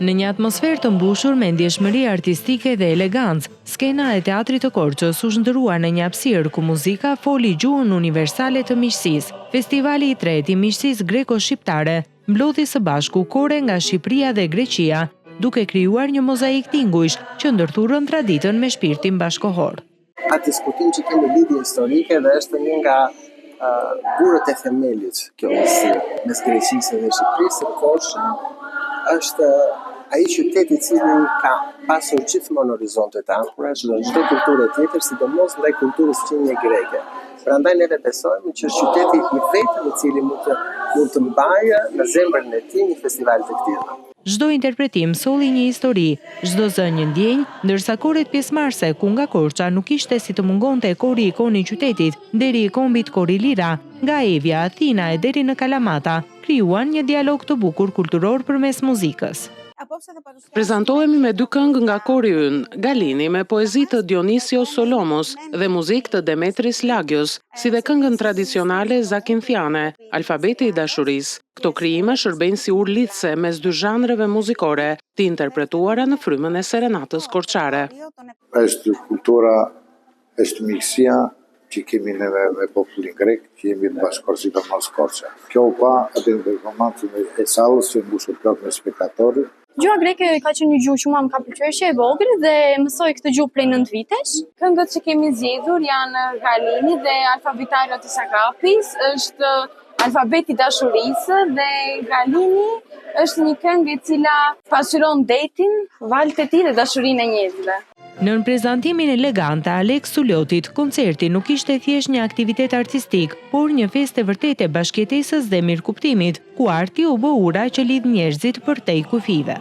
Në një atmosferë të mbushur me ndjeshmëri artistike dhe elegancë, skena e Teatrit të Korçës u zhndërua në një hapësirë ku muzika foli gjuhën universale të miqësisë. Festivali i tretë i miqësisë greko-shqiptare mblodhi së bashku kore nga Shqipëria dhe Greqia, duke krijuar një mozaik tingujsh që ndërthurën traditën me shpirtin bashkohor. Atë diskutim që kemi lidhje historike dhe është një nga burët e themelit kjo mes Greqisë dhe Shqipërisë. Korça është ai qytet i cili ka pasur gjithmonë horizonte të ankura, çdo kulturë tjetër, sidomos ndaj kulturës qenie greke. Prandaj neve besojmë që është qyteti i vetëm i cili mund të mbajë në zemrën e tij një festival të tillë. Çdo interpretim solli një histori, çdo zë një ndjenjë, ndërsa koret pjesëmarrëse ku nga Korça nuk ishte si të mungonte kori ikoni i qytetit, deri i kombit Kori Lira, nga Evja, Athina e deri në Kalamata, krijuan një dialog të bukur kulturor përmes muzikës. Prezantohemi me dy këngë nga kori ynë, Galini me poezi të Dionisios Solomos dhe muzikë të Demetris Lagios, si dhe këngën tradicionale Zakinfiane, Alfabeti i dashurisë. Këto krijime shërbejnë si urlitse mes dy zhanreve muzikore, të interpretuara në frymën e serenatës korçare. Është kultura, është miqësia që kemi neve me popullin grek, që jemi të bashkëkorë sidomos Korça. Kjo u pa atë në performancën e sallës që mbushur plot me spektatorë. Gjuha greke ka qenë një gjuhë që mua më ka pëlqyer që e vogël dhe mësoj këtë gjuhë prej 9 vitesh. Këngët që kemi zgjedhur janë Galini dhe Alfabetari të Sakapis, është Alfabeti i dashurisë dhe Galini është një këngë e cila pasqyron detin, valët e tij dhe dashurinë e njerëzve. Në prezantimin elegant të Alex Suljotit, koncerti nuk ishte thjesht një aktivitet artistik, por një festë e vërtetë e bashkëjetesës dhe mirëkuptimit, ku arti u bë ura që lidh njerëzit përtej kufive.